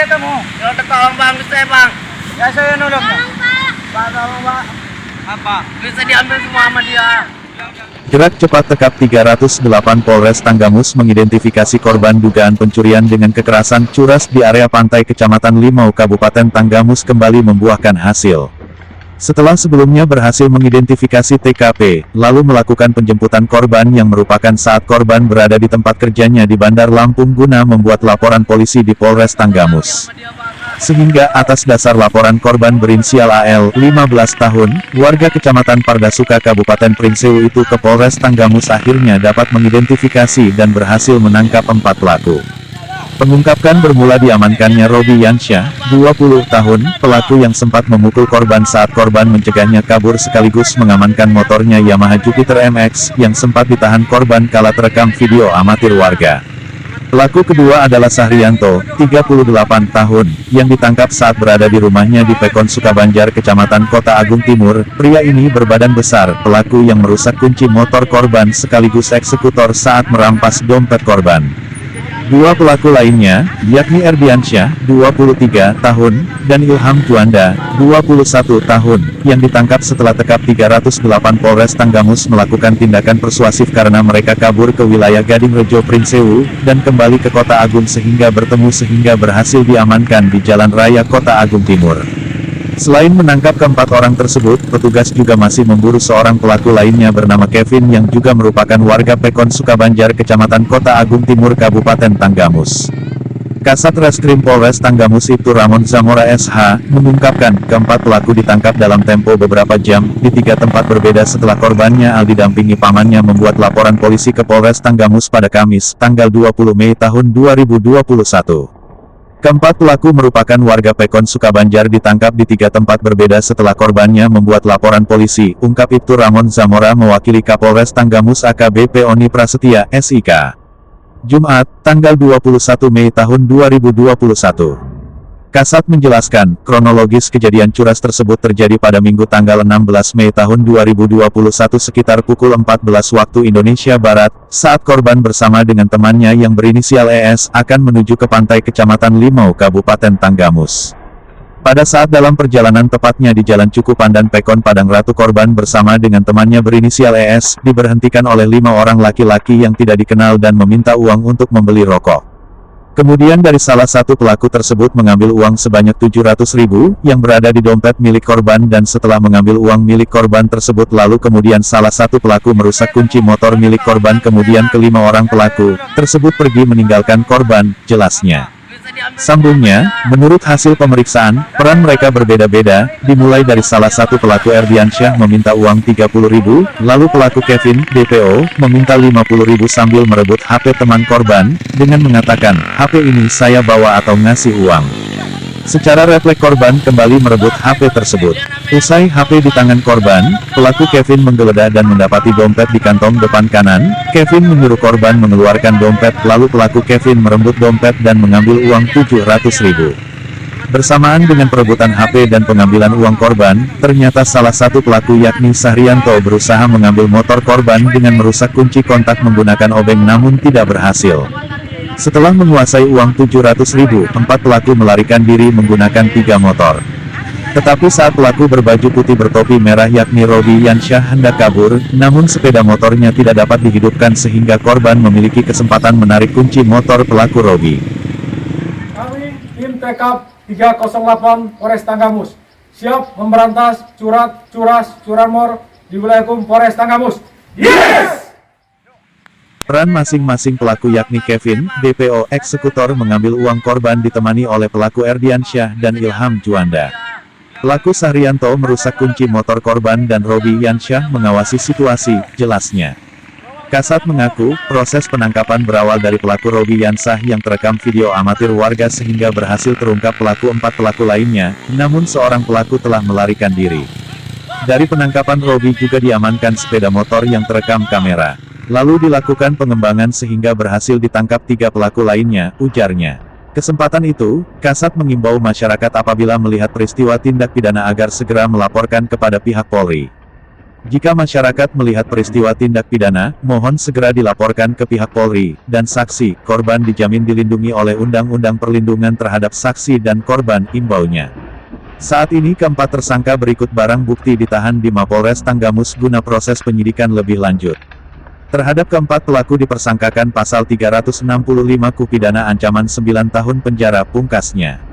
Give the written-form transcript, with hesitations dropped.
kamu? Ya udah tolong bang, bisa bang. Ya saya nolong. Tolong Pak. Pak, tolong Pak. Apa? Bisa diambil semua sama dia. Gerak cepat tekap 308 Polres Tanggamus mengidentifikasi korban dugaan pencurian dengan kekerasan curas di area pantai Kecamatan Limau Kabupaten Tanggamus kembali membuahkan hasil. Setelah sebelumnya berhasil mengidentifikasi TKP, lalu melakukan penjemputan korban yang merupakan saat korban berada di tempat kerjanya di Bandar Lampung guna membuat laporan polisi di Polres Tanggamus. Sehingga atas dasar laporan korban berinisial AL, 15 tahun, warga Kecamatan Pardasuka Kabupaten Prinseu itu ke Polres Tanggamus akhirnya dapat mengidentifikasi dan berhasil menangkap 4 pelaku. Pengungkapkan bermula diamankannya Robi Yansyah, 20 tahun, pelaku yang sempat memukul korban saat korban mencegahnya kabur sekaligus mengamankan motornya Yamaha Jupiter MX yang sempat ditahan korban kala terekam video amatir warga. Pelaku kedua adalah Sahrianto, 38 tahun, yang ditangkap saat berada di rumahnya di Pekon Sukabanjar Kecamatan Kota Agung Timur. Pria ini berbadan besar, pelaku yang merusak kunci motor korban sekaligus eksekutor saat merampas dompet korban. Dua pelaku lainnya, yakni Erdiansyah, 23 tahun, dan Ilham Juanda, 21 tahun, yang ditangkap setelah tekap 308 Polres Tanggamus melakukan tindakan persuasif karena mereka kabur ke wilayah Gading Rejo Prinseu, dan kembali ke Kota Agung sehingga bertemu sehingga berhasil diamankan di Jalan Raya Kota Agung Timur. Selain menangkap keempat orang tersebut, petugas juga masih memburu seorang pelaku lainnya bernama Kevin yang juga merupakan warga Pekon Sukabanjar Kecamatan Kota Agung Timur Kabupaten Tanggamus. Kasat Reskrim Polres Tanggamus Ibtu Ramon Zamora SH, mengungkapkan, keempat pelaku ditangkap dalam tempo beberapa jam, di 3 tempat berbeda setelah korbannya Al didampingi pamannya membuat laporan polisi ke Polres Tanggamus pada Kamis, tanggal 20 Mei tahun 2021. Keempat pelaku merupakan warga Pekon Sukabanjar ditangkap di 3 tempat berbeda setelah korbannya membuat laporan polisi, ungkap Ibtu Ramon Zamora mewakili Kapolres Tanggamus AKBP Oni Prasetya, SIK. Jumat, tanggal 21 Mei tahun 2021. Kasat menjelaskan, kronologis kejadian curas tersebut terjadi pada Minggu tanggal 16 Mei tahun 2021 sekitar pukul 14 waktu Indonesia Barat, saat korban bersama dengan temannya yang berinisial ES akan menuju ke pantai Kecamatan Limau Kabupaten Tanggamus. Pada saat dalam perjalanan tepatnya di Jalan Cukupandan Pekon Padang Ratu, korban bersama dengan temannya berinisial ES diberhentikan oleh 5 orang laki-laki yang tidak dikenal dan meminta uang untuk membeli rokok. Kemudian dari salah satu pelaku tersebut mengambil uang sebanyak 700.000 yang berada di dompet milik korban dan setelah mengambil uang milik korban tersebut lalu kemudian salah satu pelaku merusak kunci motor milik korban kemudian kelima orang pelaku tersebut pergi meninggalkan korban, jelasnya. Sambungnya, menurut hasil pemeriksaan, peran mereka berbeda-beda, dimulai dari salah satu pelaku Erdiansyah meminta uang 30.000, lalu pelaku Kevin, DPO, meminta 50.000 sambil merebut HP teman korban, dengan mengatakan, HP ini saya bawa atau ngasih uang. Secara refleks korban kembali merebut HP tersebut. Usai HP di tangan korban, pelaku Kevin menggeledah dan mendapati dompet di kantong depan kanan. Kevin menyuruh korban mengeluarkan dompet, lalu pelaku Kevin merembut dompet dan mengambil uang 700.000. Bersamaan dengan perebutan HP dan pengambilan uang korban, ternyata salah satu pelaku yakni Sahrianto berusaha mengambil motor korban dengan merusak kunci kontak menggunakan obeng namun tidak berhasil. Setelah menguasai uang 700.000, 4 pelaku melarikan diri menggunakan 3 motor. Tetapi saat pelaku berbaju putih bertopi merah yakni Robi Yansyah hendak kabur, namun sepeda motornya tidak dapat dihidupkan sehingga korban memiliki kesempatan menarik kunci motor pelaku Robi. Kami tim TKP 308 Polres Tanggamus siap memberantas curanmor di wilayah hukum Polres Tanggamus. Yes! Peran masing-masing pelaku yakni Kevin, DPO, eksekutor mengambil uang korban ditemani oleh pelaku Erdiansyah dan Ilham Juanda. Pelaku Sahrianto merusak kunci motor korban dan Robi Yansyah mengawasi situasi, jelasnya. Kasat mengaku, proses penangkapan berawal dari pelaku Robi Yansyah yang terekam video amatir warga sehingga berhasil terungkap pelaku 4 pelaku lainnya, namun seorang pelaku telah melarikan diri. Dari penangkapan Robi juga diamankan sepeda motor yang terekam kamera. Lalu dilakukan pengembangan sehingga berhasil ditangkap 3 pelaku lainnya, ujarnya. Kesempatan itu, Kasat mengimbau masyarakat apabila melihat peristiwa tindak pidana agar segera melaporkan kepada pihak Polri. Jika masyarakat melihat peristiwa tindak pidana, mohon segera dilaporkan ke pihak Polri, dan saksi, korban dijamin dilindungi oleh Undang-Undang Perlindungan Terhadap Saksi dan Korban, imbaunya. Saat ini keempat tersangka berikut barang bukti ditahan di Mapolres Tanggamus guna proses penyidikan lebih lanjut. Terhadap keempat pelaku dipersangkakan pasal 365 KUH pidana ancaman 9 tahun penjara pungkasnya.